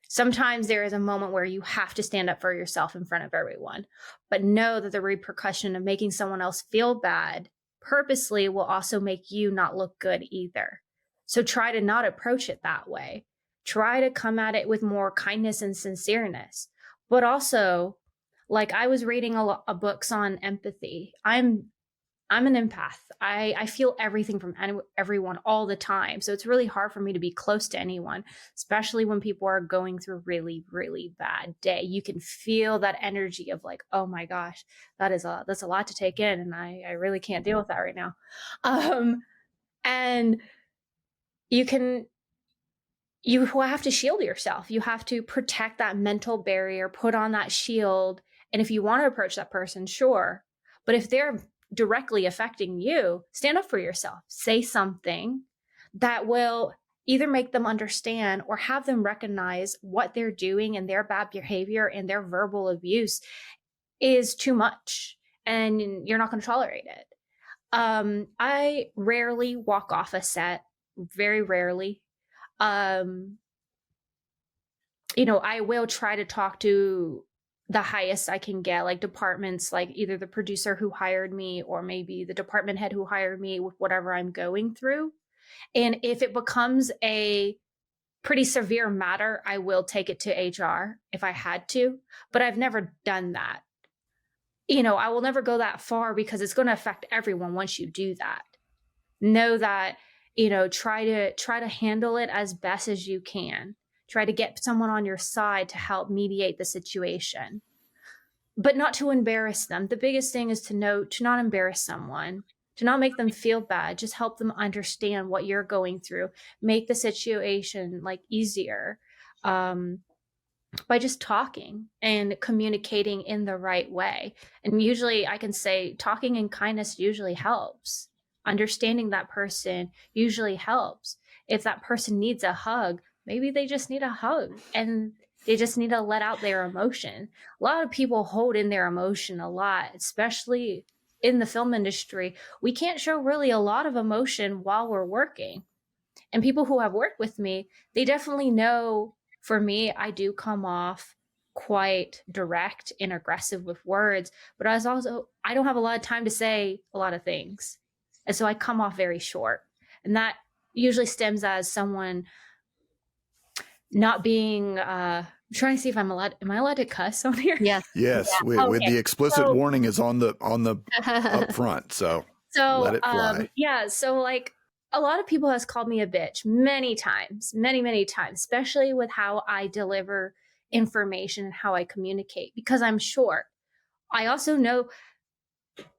Sometimes there is a moment where you have to stand up for yourself in front of everyone, but know that the repercussion of making someone else feel bad purposely will also make you not look good either. So try to not approach it that way. Try to come at it with more kindness and sincereness. But also, like I was reading a lot of books on empathy. I'm an empath. I feel everything from everyone all the time. So it's really hard for me to be close to anyone, especially when people are going through really, really bad day. You can feel that energy of like, oh my gosh, that's a lot to take in. And I really can't deal with that right now. And you have to shield yourself. You have to protect that mental barrier, put on that shield. And if you want to approach that person, sure. But if they're directly affecting you, stand up for yourself. Say something that will either make them understand or have them recognize what they're doing and their bad behavior and their verbal abuse is too much and you're not going to tolerate it. I rarely walk off a set, very rarely. I will try to talk to the highest I can get, like departments, like either the producer who hired me or maybe the department head who hired me with whatever I'm going through. And if it becomes a pretty severe matter, I will take it to HR if I had to, but I've never done that. I will never go that far because it's going to affect everyone once you do that. Know that, try to handle it as best as you can. Try to get someone on your side to help mediate the situation, but not to embarrass them. The biggest thing is to not embarrass someone, to not make them feel bad. Just help them understand what you're going through. Make the situation like easier by just talking and communicating in the right way. And usually I can say talking in kindness usually helps. Understanding that person usually helps. If that person needs a hug, maybe they just need a hug and they just need to let out their emotion. A lot of people hold in their emotion a lot, especially in the film industry. We can't show really a lot of emotion while we're working. And people who have worked with me, they definitely know, for me, I do come off quite direct and aggressive with words, but I don't have a lot of time to say a lot of things. And so I come off very short. And that usually stems as someone not being I'm trying to see if am I allowed to cuss on here? Yes. Yes, Yeah. with Okay. the explicit So- warning is on the up front, so let it fly. So like a lot of people has called me a bitch many times, many times, especially with how I deliver information and how I communicate, because I'm short. I also know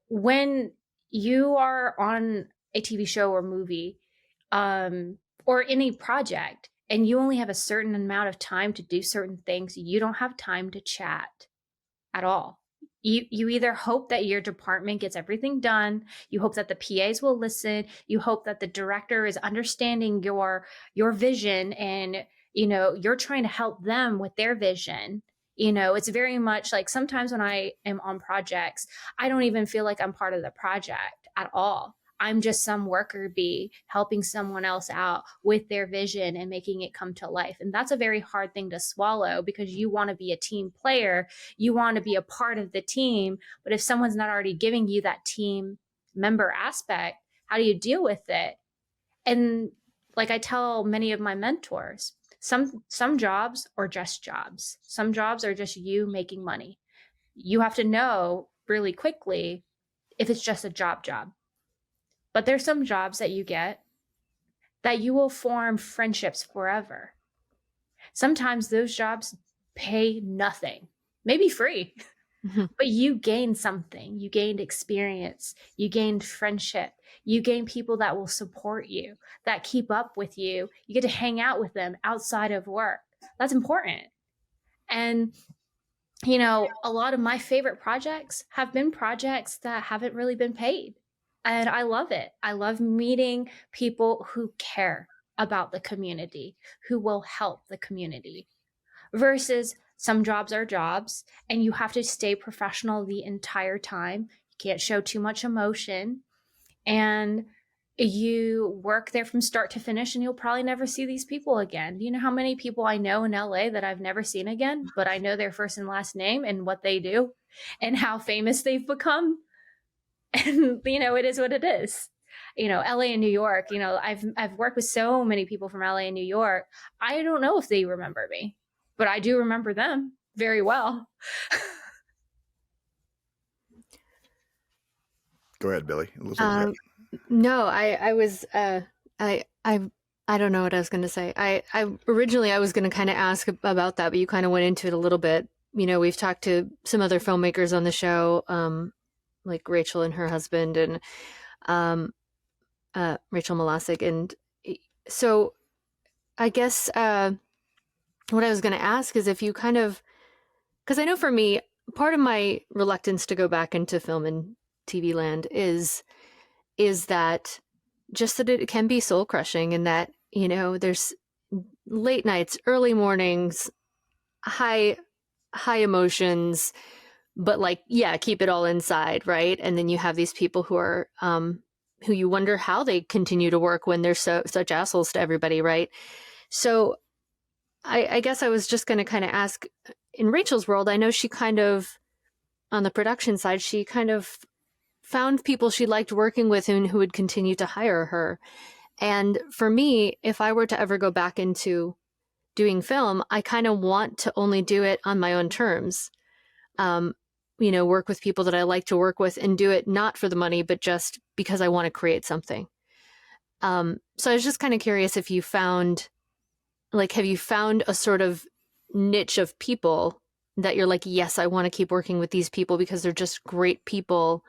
when you are on a TV show or movie, or any project, and you only have a certain amount of time to do certain things, you don't have time to chat at all. You either hope that your department gets everything done, you hope that the PAs will listen, you hope that the director is understanding your vision, and you're trying to help them with their vision. It's very much like sometimes when I am on projects, I don't even feel like I'm part of the project at all. I'm just some worker bee helping someone else out with their vision and making it come to life. And that's a very hard thing to swallow, because you want to be a team player, you want to be a part of the team. But if someone's not already giving you that team member aspect, how do you deal with it? And like I tell many of my mentors, some jobs are just jobs. Some jobs are just you making money. You have to know really quickly if it's just a job. But there's some jobs that you get that you will form friendships forever. Sometimes those jobs pay nothing, maybe free, but you gain something. You gained experience, you gained friendship, you gain people that will support you, that keep up with you. You get to hang out with them outside of work. That's important. And a lot of my favorite projects have been projects that haven't really been paid. And I love it. I love meeting people who care about the community, who will help the community, versus some jobs are jobs and you have to stay professional the entire time. You can't show too much emotion, and you work there from start to finish, and you'll probably never see these people again. Do you know how many people I know in LA that I've never seen again, but I know their first and last name and what they do and how famous they've become? And it is what it is. LA and New York, I've worked with so many people from LA and New York. I don't know if they remember me, but I do remember them very well. Go ahead, Billy. No, I was I don't know what I was going to say. I originally I was going to kind of ask about that, but you kind of went into it a little bit. We've talked to some other filmmakers on the show, like Rachel and her husband, and Rachel Malasic. And so I guess what I was going to ask is if you kind of, because I know for me, part of my reluctance to go back into film and TV land is that just that it can be soul crushing, and that, there's late nights, early mornings, high emotions, but keep it all inside, right? And then you have these people who are who you wonder how they continue to work when they're such assholes to everybody, right? So I guess I was just going to kind of ask, in Rachel's world, I know she kind of, on the production side, she kind of found people she liked working with and who would continue to hire her. And for me, if I were to ever go back into doing film, I kind of want to only do it on my own terms. Work with people that I like to work with, and do it not for the money, but just because I want to create something. So I was just kind of curious if you found, have you found a sort of niche of people that you're like, yes, I want to keep working with these people because they're just great people.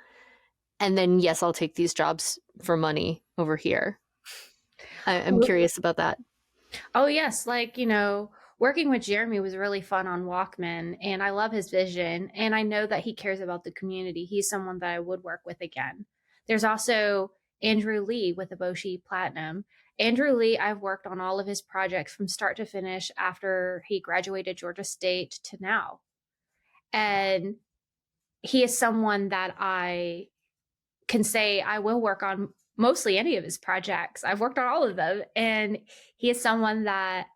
And then, yes, I'll take these jobs for money over here. I'm curious about that. Oh, yes. Working with Jeremy was really fun on Walkman, and I love his vision. And I know that he cares about the community. He's someone that I would work with again. There's also Andrew Lee with Eboshi Platinum. Andrew Lee, I've worked on all of his projects from start to finish after he graduated Georgia State to now. And he is someone that I can say I will work on mostly any of his projects. I've worked on all of them. And he is someone that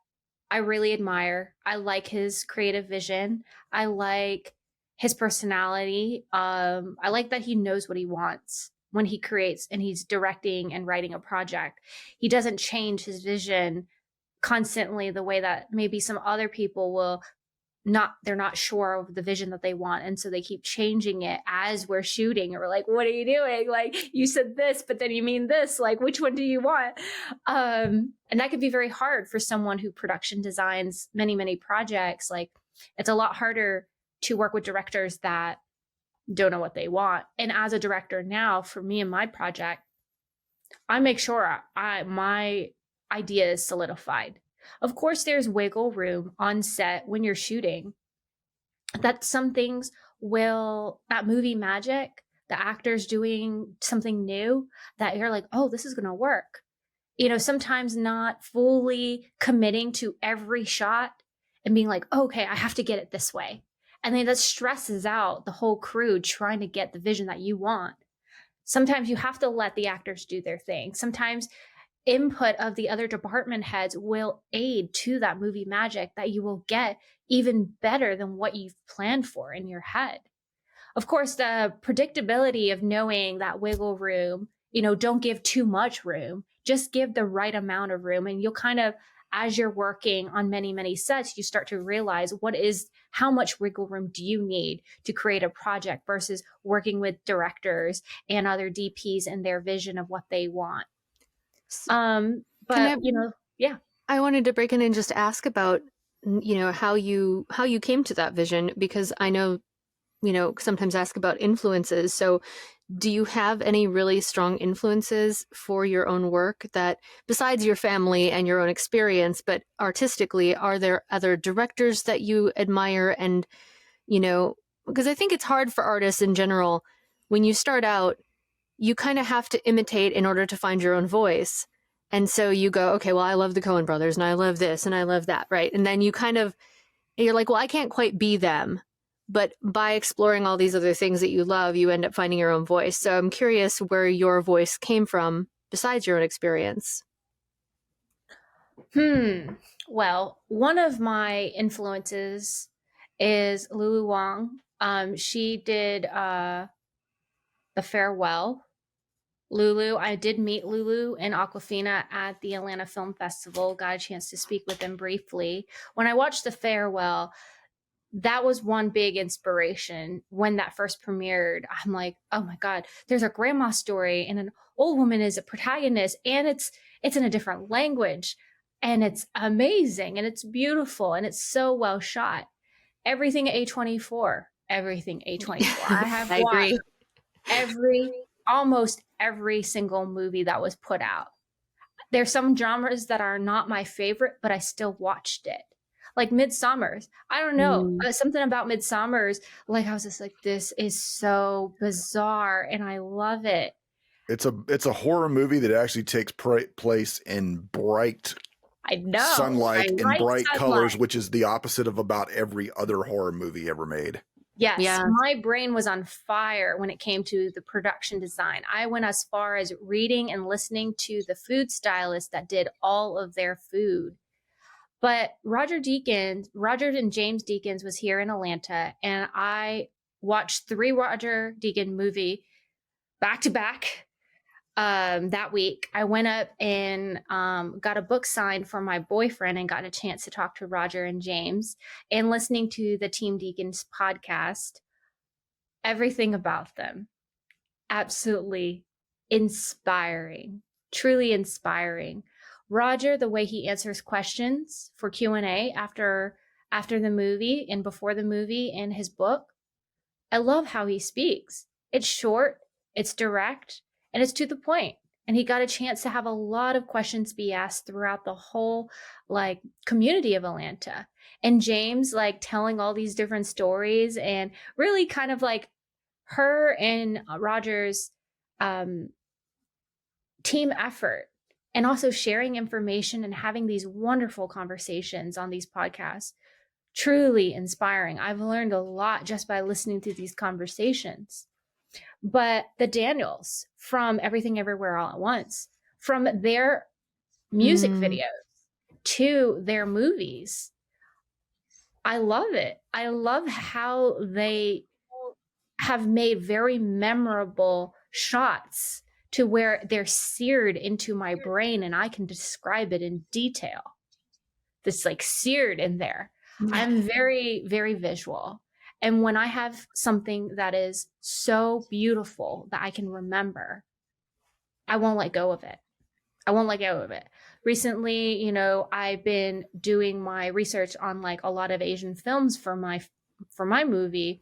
I really admire. I like his creative vision. I like his personality. I like that he knows what he wants when he creates and he's directing and writing a project. He doesn't change his vision constantly the way that maybe some other people will they're not sure of the vision that they want. And so they keep changing it as we're shooting. And we're like, what are you doing? Like, you said this, but then you mean this, like, which one do you want? And that could be very hard for someone who production designs many, many projects. Like, it's a lot harder to work with directors that don't know what they want. And as a director now, for me and my project, I make sure my idea is solidified. Of course, there's wiggle room on set when you're shooting, that some things that movie magic, the actors doing something new that you're like, oh, this is going to work. Sometimes not fully committing to every shot and being like, oh, okay, I have to get it this way. And then that stresses out the whole crew trying to get the vision that you want. Sometimes you have to let the actors do their thing. Sometimes input of the other department heads will aid to that movie magic that you will get even better than what you've planned for in your head. Of course, the predictability of knowing that wiggle room, don't give too much room, just give the right amount of room. And you'll kind of, as you're working on many, many sets, you start to realize how much wiggle room do you need to create a project versus working with directors and other DPs and their vision of what they want. But yeah. I wanted to break in and just ask about, how you came to that vision, because I know, sometimes ask about influences. So do you have any really strong influences for your own work that, besides your family and your own experience, but artistically, are there other directors that you admire? And, because I think it's hard for artists in general, when you start out, you kind of have to imitate in order to find your own voice. And so you go, okay, well, I love the Coen brothers and I love this and I love that, right? And then you're like, well, I can't quite be them. But by exploring all these other things that you love, you end up finding your own voice. So I'm curious where your voice came from besides your own experience. Well, one of my influences is Lulu Wang. She did The Farewell. Lulu, I did meet Lulu and Aquafina at the Atlanta Film Festival, got a chance to speak with them briefly. When I watched The Farewell, that was one big inspiration. When that first premiered, I'm like, oh my God, there's a grandma story and an old woman is a protagonist, and it's in a different language, and it's amazing and it's beautiful and it's so well shot. Everything A24. I have I agree. watched almost every single movie that was put out. There's some genres that are not my favorite, but I still watched it. Like Midsommar. I don't know. Something about Midsommar, like I was just like, this is so bizarre and I love it. It's a horror movie that actually takes place in bright sunlight and bright colors, which is the opposite of about every other horror movie ever made. Yes, my brain was on fire when it came to the production design. I went as far as reading and listening to the food stylist that did all of their food. But Roger and James Deakins was here in Atlanta, and I watched 3 Roger Deakins movie back to back. That week, I went up and got a book signed for my boyfriend and got a chance to talk to Roger and James, and listening to the Team Deakins podcast. Everything about them, absolutely inspiring, truly inspiring. Roger, the way he answers questions for Q&A after the movie and before the movie in his book. I love how he speaks. It's short, it's direct, and it's to the point. And he got a chance to have a lot of questions be asked throughout the whole community of Atlanta. And James telling all these different stories, and really kind of her and Roger's team effort, and also sharing information and having these wonderful conversations on these podcasts. Truly inspiring. I've learned a lot just by listening to these conversations. But the Daniels, from Everything Everywhere All at Once, from their music videos to their movies, I love it. I love how they have made very memorable shots to where they're seared into my brain and I can describe it in detail. This seared in there. I'm very, very visual. And when I have something that is so beautiful that I can remember, I won't let go of it. Recently, I've been doing my research on a lot of Asian films for my movie,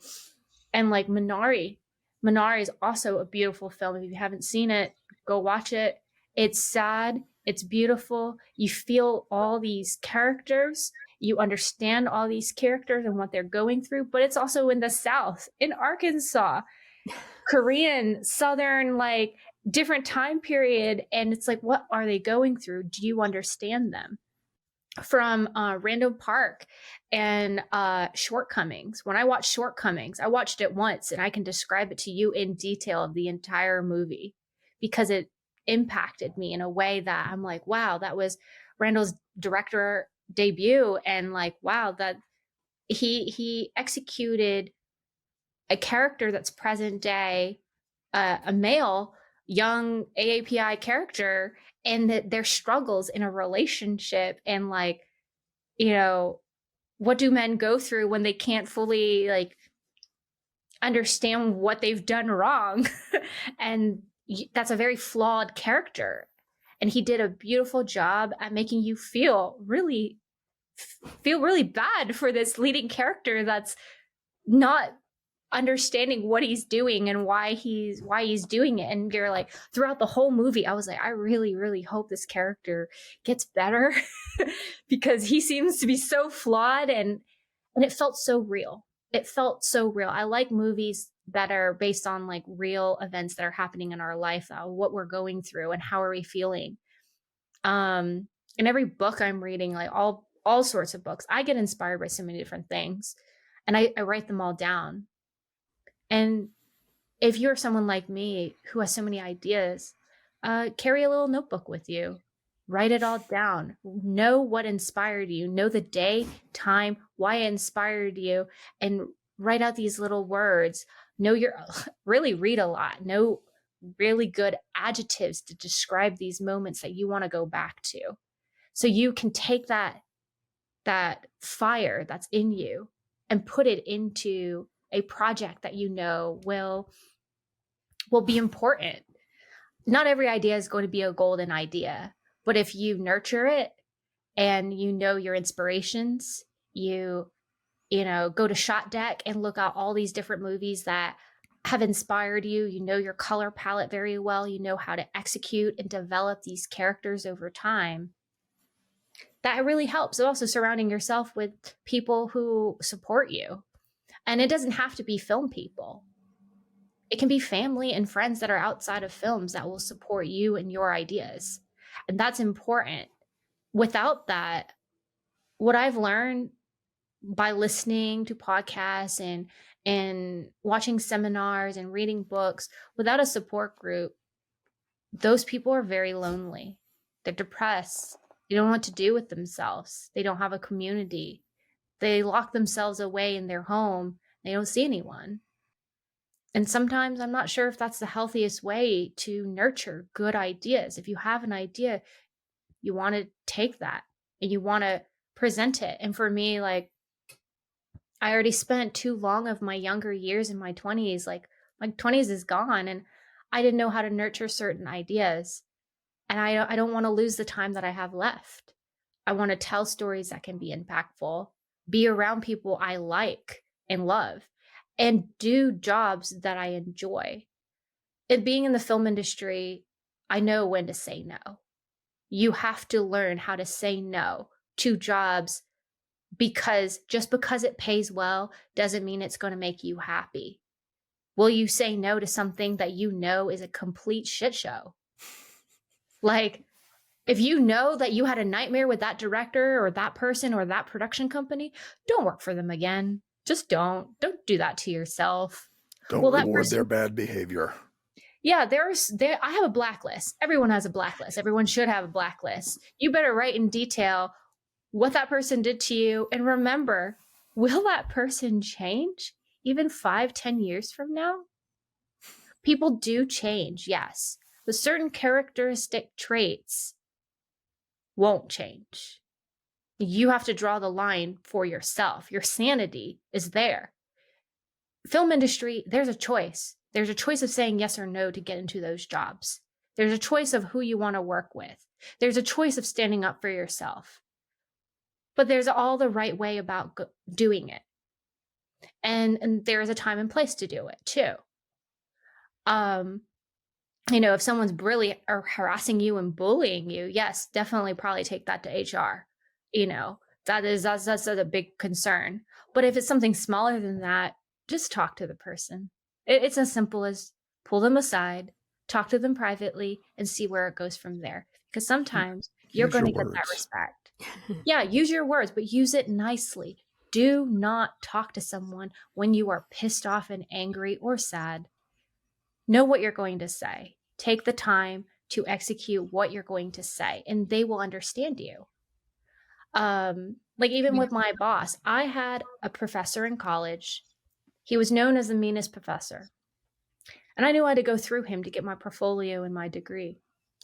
and Minari. Minari is also a beautiful film. If you haven't seen it, go watch it. It's sad. It's beautiful. You feel all these characters You understand all these characters and what they're going through, but it's also in the South, in Arkansas, Korean, Southern, like different time period. And it's like, what are they going through? Do you understand them? From Random Park and Shortcomings. When I watched Shortcomings, I watched it once and I can describe it to you in detail of the entire movie because it impacted me in a way that I'm like, wow, that was Randall's director debut. And like, wow, that he executed a character that's present day, a male, young AAPI character, and that their struggles in a relationship and like, you know, what do men go through when they can't fully like understand what they've done wrong? And that's a very flawed character. And he did a beautiful job at making you feel really bad for this leading character that's not understanding what he's doing and why he's doing it. And you're like, throughout the whole movie, I was like, I really hope this character gets better because he seems to be so flawed, and it felt so real. It felt so real. I like movies that are based on like real events that are happening in our life, what we're going through and how are we feeling. In every book I'm reading, like all sorts of books, I get inspired by so many different things, and I write them all down. And if you're someone like me who has so many ideas, carry a little notebook with you. Write it all down. Know what inspired you. Know the day, time, why it inspired you, and write out these little words. Really read a lot. Know really good adjectives to describe these moments that you want to go back to. So you can take that fire that's in you and put it into a project that you know will be important. Not every idea is going to be a golden idea, but if you nurture it and you know your inspirations, you go to Shot Deck and look at all these different movies that have inspired you. You know your color palette very well. You know how to execute and develop these characters over time. That really helps. Also surrounding yourself with people who support you. And it doesn't have to be film people. It can be family and friends that are outside of films that will support you and your ideas. And that's important. Without that, what I've learned by listening to podcasts and watching seminars and reading books, without a support group, those people are very lonely. They're depressed. They don't know what to do with themselves. They don't have a community. They lock themselves away in their home. They don't see anyone. And sometimes I'm not sure if that's the healthiest way to nurture good ideas. If you have an idea, you want to take that and you want to present it. And for me, like, I already spent too long of my younger years in my 20s. Like, my 20s is gone and I didn't know how to nurture certain ideas. And I don't want to lose the time that I have left. I want to tell stories that can be impactful, be around people I like and love, and do jobs that I enjoy. And being in the film industry, I know when to say no. You have to learn how to say no to jobs because just because it pays well doesn't mean it's going to make you happy. Will you say no to something that you know is a complete shit show? Like, if you know that you had a nightmare with that director or that person or that production company, don't work for them again. Just don't do that to yourself. Don't Well, reward their bad behavior. Yeah, I have a blacklist. Everyone has a blacklist. Everyone should have a blacklist. You better write in detail what that person did to you. And remember, will that person change even 5-10 years from now? People do change, yes. But certain characteristic traits won't change. You have to draw the line for yourself. Your sanity is there. Film industry, there's a choice. There's a choice of saying yes or no to get into those jobs. There's a choice of who you want to work with. There's a choice of standing up for yourself. But there's all the right way about doing it. And there is a time and place to do it too. If someone's really harassing you and bullying you, yes, definitely probably take that to HR. That's a big concern. But if it's something smaller than that, just talk to the person. It's as simple as pull them aside, talk to them privately, and see where it goes from there. Because sometimes you're Use going your to get that words. respect. Yeah, use your words, but use it nicely. Do not talk to someone when you are pissed off and angry or sad. Know what you're going to say. Take the time to execute what you're going to say, and they will understand you. Like even with my boss, I had a professor in college. He was known as the meanest professor. And I knew I had to go through him to get my portfolio and my degree.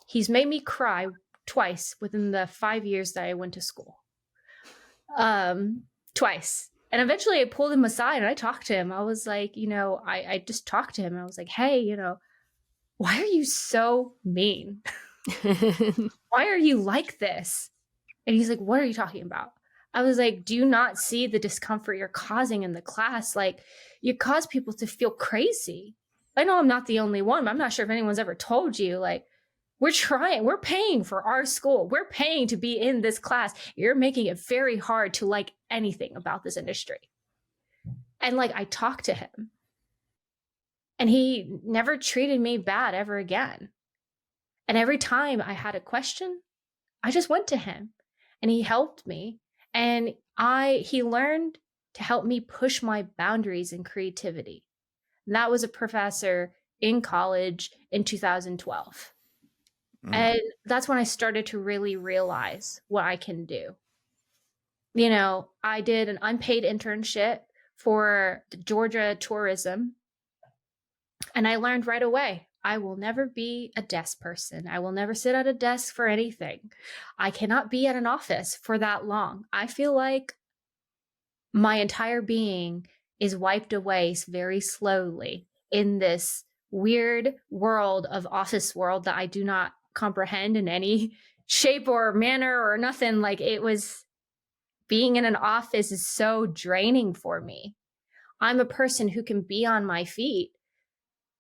He's made me cry twice within the 5 years that I went to school. Twice. And eventually I pulled him aside and I talked to him. I was like, I just talked to him. I was like, hey, why are you so mean? Why are you like this? And he's like, what are you talking about? I was like, do you not see the discomfort you're causing in the class? Like, you cause people to feel crazy. I know I'm not the only one, but I'm not sure if anyone's ever told you, like, we're paying for our school. We're paying to be in this class. You're making it very hard to like anything about this industry. And like, I talked to him and he never treated me bad ever again. And every time I had a question, I just went to him and he helped me. And he learned to help me push my boundaries in creativity. And that was a professor in college in 2012. And that's when I started to really realize what I can do. I did an unpaid internship for the Georgia tourism. And I learned right away, I will never be a desk person. I will never sit at a desk for anything. I cannot be at an office for that long. I feel like my entire being is wiped away very slowly in this weird world of office world that I do not comprehend in any shape or manner or nothing. Like, it was being in an office is so draining for me. I'm a person who can be on my feet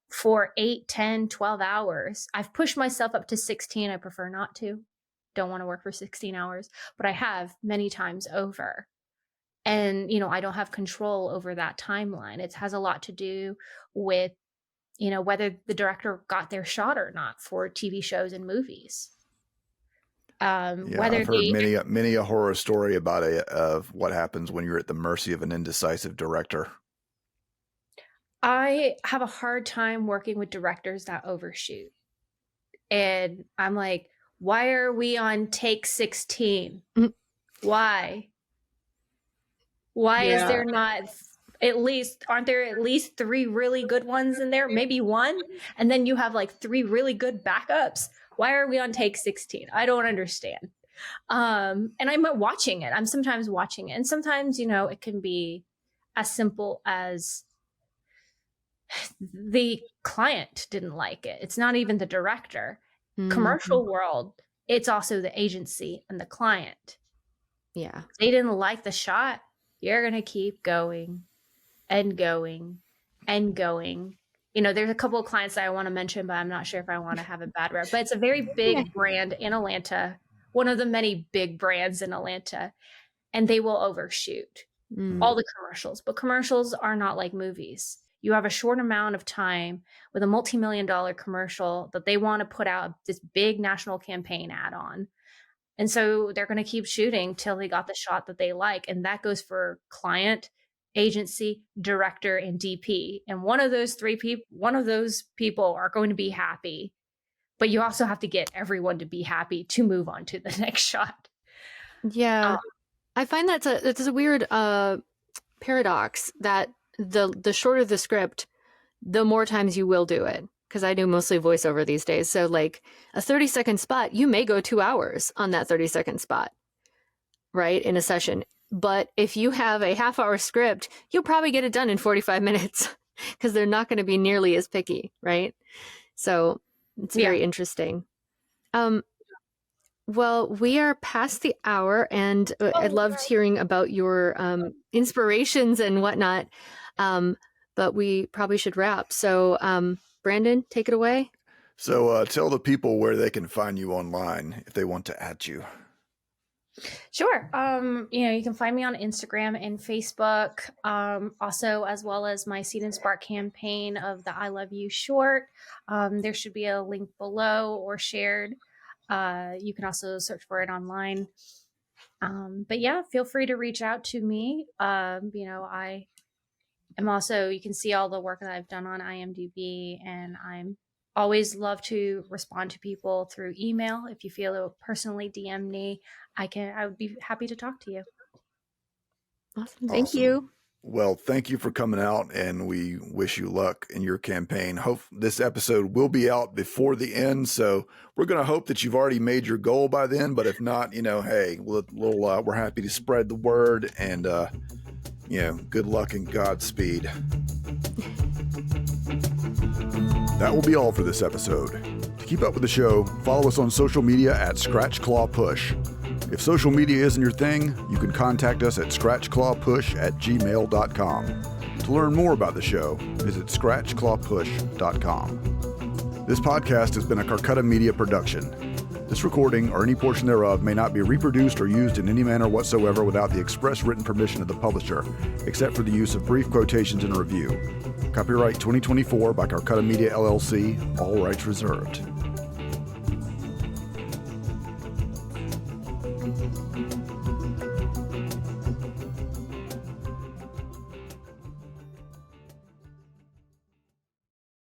for 8, 10, 12 hours. I've pushed myself up to 16. I prefer not to. Don't want to work for 16 hours, but I have many times over. And, I don't have control over that timeline. It has a lot to do with, whether the director got their shot or not for TV shows and movies. I've heard many a horror story about of what happens when you're at the mercy of an indecisive director. I have a hard time working with directors that overshoot. And I'm like, why are we on take 16? Why? Why is there not aren't there at least 3 really good ones in there? Maybe 1. And then you have like 3 really good backups. Why are we on take 16? I don't understand. And I'm watching it. I'm sometimes watching it. And sometimes, it can be as simple as the client didn't like it. It's not even the director. Commercial world, it's also the agency and the client. Yeah. If they didn't like the shot, you're going to keep going and going and going. There's a couple of clients that I want to mention, but I'm not sure if I want to have a bad rep. But it's a very big brand in Atlanta, one of the many big brands in Atlanta, and they will overshoot all the commercials. But commercials are not like movies. You have a short amount of time with a multi-million-dollar commercial that they want to put out this big national campaign ad on. And so they're going to keep shooting till they got the shot that they like. And that goes for client, agency, director, and DP. And one of those people are going to be happy. But you also have to get everyone to be happy to move on to the next shot. Yeah. I find that's a weird paradox that the shorter the script, the more times you will do it. Because I do mostly voiceover these days. So like a 30-second spot, you may go 2 hours on that 30-second spot, right, in a session. But if you have a half-hour script, you'll probably get it done in 45 minutes because they're not going to be nearly as picky, right? So it's very interesting. Well, we are past the hour, and I loved hearing about your inspirations and whatnot. But we probably should wrap. So Brandon, take it away. So tell the people where they can find you online if they want to add you. Sure. You can find me on Instagram and Facebook, also as well as my Seed and Spark campaign of the I Love You short. There should be a link below or shared. You can also search for it online. But yeah, feel free to reach out to me. I am also, you can see all the work that I've done on IMDb, and I'm always love to respond to people through email. If you feel to personally DM me, I would be happy to talk to you. Awesome. Thank Awesome. you. Well, thank you for coming out, and we wish you luck in your campaign. Hope this episode will be out before the end, so we're going to hope that you've already made your goal by then. But if not, hey, we're happy to spread the word, and good luck and Godspeed. That will be all for this episode. To keep up with the show, follow us on social media at Scratch Claw Push. If social media isn't your thing, you can contact us at scratchclawpush@gmail.com. To learn more about the show, visit scratchclawpush.com. This podcast has been a Carcutta Media production. This recording, or any portion thereof, may not be reproduced or used in any manner whatsoever without the express written permission of the publisher, except for the use of brief quotations in a review. Copyright 2024 by Carcutta Media, LLC. All rights reserved.